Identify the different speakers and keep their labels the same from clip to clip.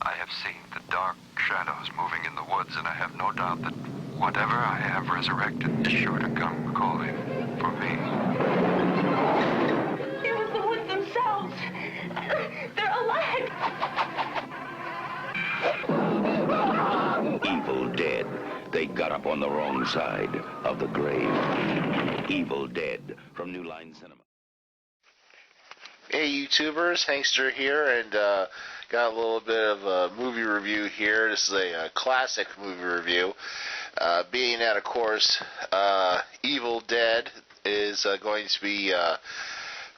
Speaker 1: I have seen the dark shadows moving in the woods, and I have no doubt that whatever I have resurrected is sure to come calling for me.
Speaker 2: It was the woods themselves. They're alive.
Speaker 3: Evil Dead. They got up on the wrong side of the grave. Evil Dead from New Line Cinema.
Speaker 4: Hey YouTubers, Hankster here, and got a little bit of a movie review here. This is a classic movie review. Being that, of course, Evil Dead is going to be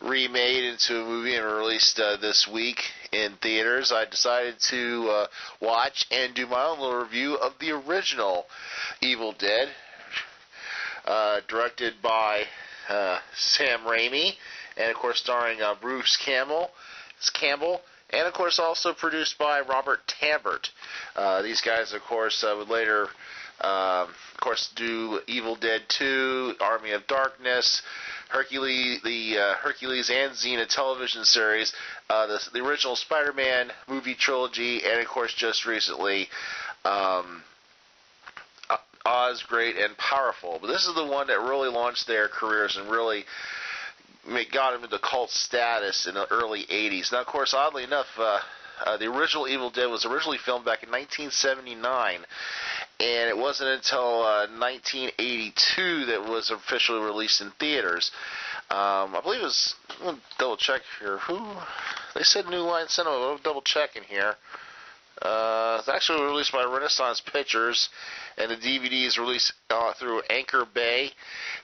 Speaker 4: remade into a movie and released this week in theaters, I decided to watch and do my own little review of the original Evil Dead, directed by Sam Raimi, and of course starring Bruce Campbell, and of course also produced by Robert Tambert. These guys, of course, would later, do Evil Dead 2, Army of Darkness, Hercules, the Hercules and Xena television series, the original Spider-Man movie trilogy, and of course just recently Oz, Great and Powerful. But this is the one that really launched their careers and really got them into cult status in the early 80s. Now, of course, oddly enough, the original Evil Dead was originally filmed back in 1979, and it wasn't until 1982 that it was officially released in theaters. I believe it was, I'm going to double check here. They said New Line Cinema, I'll double check in here. It's actually released by Renaissance Pictures, and the DVD is released through Anchor Bay.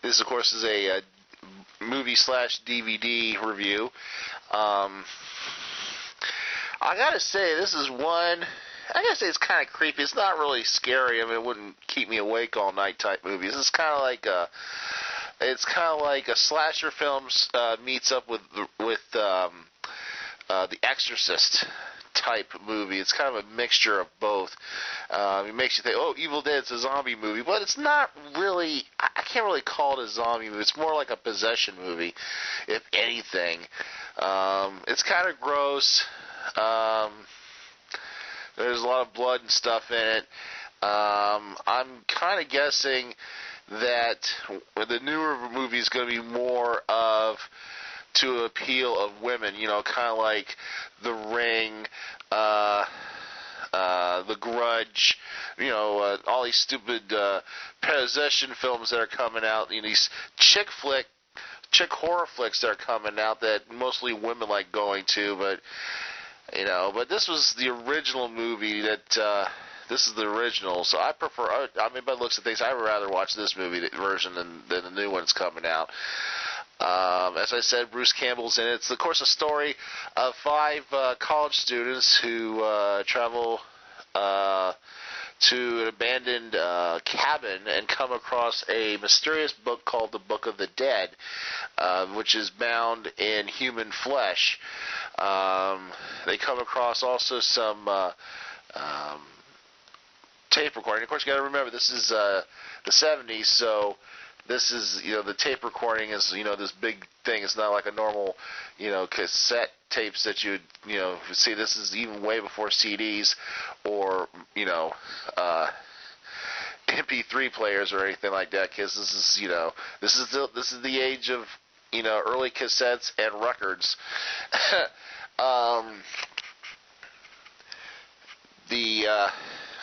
Speaker 4: This, of course, is a movie/DVD review. I gotta say, this is one. I gotta say, it's kind of creepy. It's not really scary. I mean, it wouldn't keep me awake all night type movie. It's kind of like a. It's kind of like a slasher film meets up with The Exorcist type movie. It's kind of a mixture of both. It makes you think, oh, Evil Dead's a zombie movie, but it's not really. I can't really call it a zombie movie. It's more like a possession movie, if anything. It's kind of gross. There's a lot of blood and stuff in it. I'm kind of guessing that the newer movie is going to be more of to appeal of women, you know, kind of like The Ring, The Grudge, you know, all these stupid possession films that are coming out, you know, these chick horror flicks that are coming out that mostly women like going to, but you know, but this was the original movie that, this is the original, so I prefer, I mean, by the looks of things, I'd rather watch this movie version than the new one that's coming out. As I said, Bruce Campbell's in it. It's, of course, a story of 5 college students who travel to an abandoned cabin and come across a mysterious book called the Book of the Dead, which is bound in human flesh. They come across also some tape recording. Of course, you got to remember, this is the 70s, so this is, you know, the tape recording is, you know, this big thing. It's not like a normal, you know, cassette tapes that you know, see. This is even way before CDs or, you know, MP3 players or anything like that. Because this is, you know, this is the age of, you know, early cassettes and records.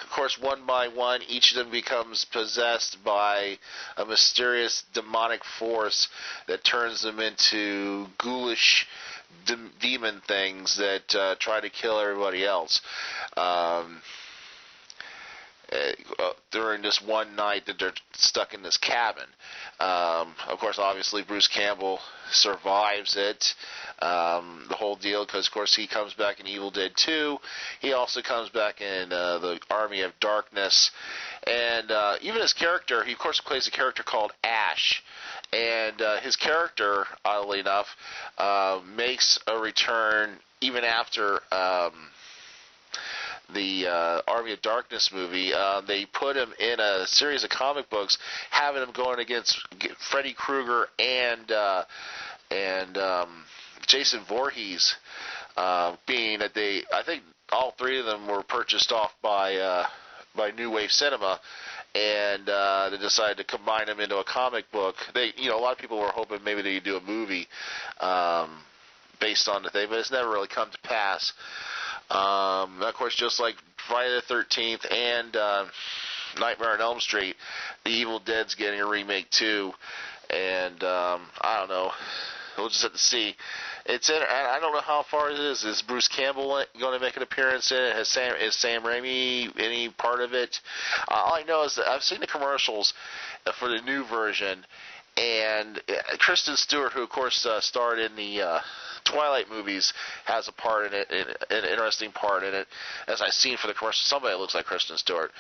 Speaker 4: Of course, one by one, each of them becomes possessed by a mysterious demonic force that turns them into ghoulish demon things that try to kill everybody else. During this one night that they're stuck in this cabin. Of course, obviously, Bruce Campbell survives it, the whole deal, because, of course, he comes back in Evil Dead 2. He also comes back in the Army of Darkness. And even his character, he, of course, plays a character called Ash. And his character, oddly enough, makes a return even after the Army of Darkness movie. They put him in a series of comic books, having him going against Freddy Krueger and Jason Voorhees, being that I think all three of them were purchased off by New Wave Cinema, and they decided to combine them into a comic book. A lot of people were hoping maybe they'd do a movie based on the thing, but it's never really come to pass. Of course, just like Friday the 13th and Nightmare on Elm Street, The Evil Dead's getting a remake too, and I don't know. We'll just have to see. I don't know how far it is. Is Bruce Campbell going to make an appearance in it? Is Sam Raimi any part of it? All I know is that I've seen the commercials for the new version, and Kristen Stewart, who of course starred in the Twilight movies, has a part in it, an interesting part in it. As I've seen for the commercial, somebody that looks like Kristen Stewart.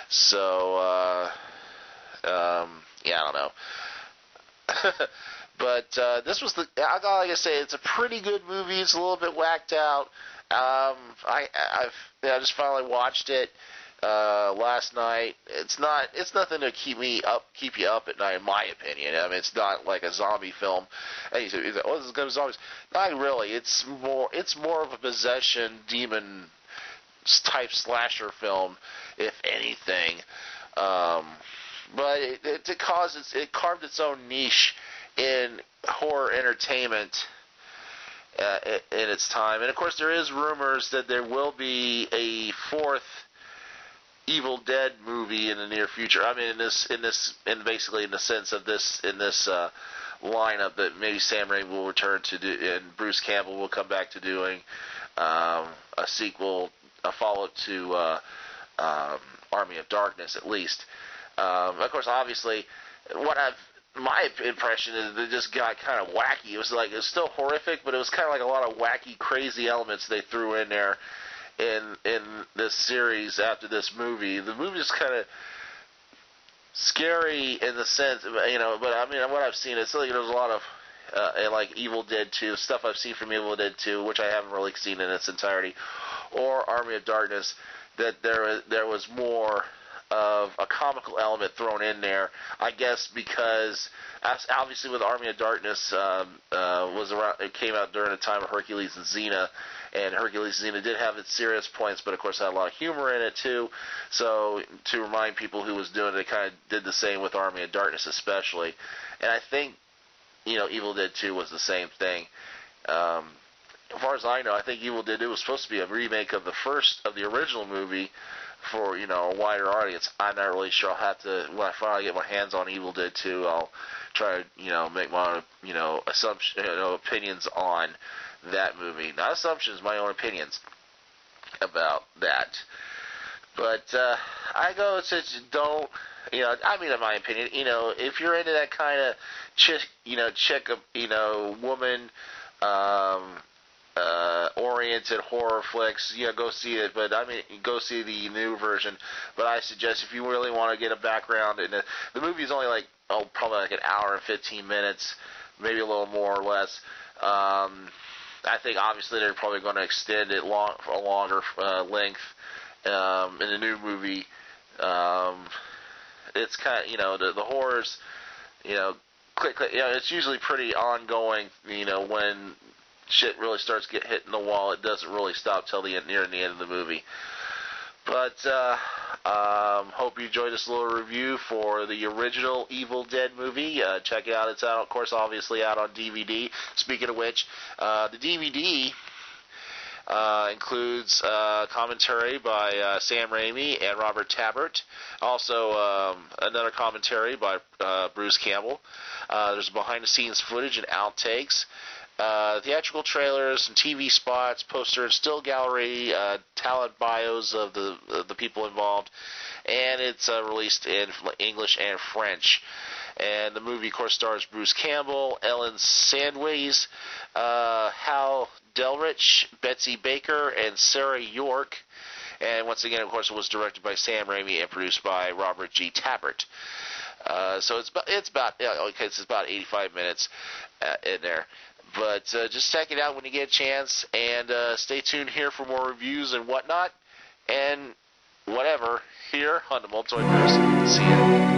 Speaker 4: So, yeah, I don't know. But this was like I say, it's a pretty good movie. It's a little bit whacked out. I just finally watched it last night. It's nothing to keep you up at night, in my opinion. I mean, it's not like a zombie film. And you say, "Oh, this is good zombies." Not really. It's more of a possession demon type slasher film, if anything. But it carved its own niche in horror entertainment in its time. And of course there is rumors that there will be a fourth Evil Dead movie in the near future. I mean, basically in the sense of this lineup that maybe Sam Raimi will return to do, and Bruce Campbell will come back to doing a sequel, a follow-up to Army of Darkness, at least. Of course, obviously, my impression is that it just got kind of wacky. It was still horrific, but it was kind of like a lot of wacky, crazy elements they threw in there in this series after this movie. The movie is kind of scary in the sense, but I mean, what I've seen, it's like there's a lot of like Evil Dead 2, stuff I've seen from Evil Dead 2, which I haven't really seen in its entirety, or Army of Darkness, that there was more of a comical element thrown in there, I guess, because obviously with Army of Darkness it came out during the time of Hercules and Xena, and Hercules and Xena did have its serious points, but of course had a lot of humor in it too. So to remind people who was doing it, kind of did the same with Army of Darkness especially. And I think Evil Dead 2 was the same thing. As far as I know, I think Evil Dead 2 was supposed to be a remake of the original movie for a wider audience. I'm not really sure. I'll have to, when I finally get my hands on Evil Dead 2, I'll try to make my own opinions on that movie. Not assumptions, my own opinions about that. But I go to don't. I mean, in my opinion, if you're into that kind of chick, woman, oriented horror flicks, go see it. But I mean, go see the new version. But I suggest if you really want to get a background, and the movie is only probably like an hour and 15 minutes, maybe a little more or less. I think obviously they're probably going to extend it for a longer length in the new movie. It's kind of the horrors, quick, it's usually pretty ongoing. When shit really starts hitting the wall, it doesn't really stop till near the end of the movie. But hope you enjoyed this little review for the original Evil Dead movie. Check it out. It's out, of course, obviously out on DVD. Speaking of which, the DVD includes commentary by Sam Raimi and Robert Tabbert. Also, another commentary by Bruce Campbell. There's behind-the-scenes footage and outtakes. Theatrical trailers and TV spots, posters, still gallery, talent bios of the people involved, and it's released in English and French. And the movie, of course, stars Bruce Campbell, Ellen Sandways, Hal Delrich, Betsy Baker, and Sarah York. And once again, of course, it was directed by Sam Raimi and produced by Robert G. Tabbert. So it's about 85 minutes in there. But just check it out when you get a chance, and stay tuned here for more reviews and whatnot, and whatever, here on the Multoid Verse. See ya.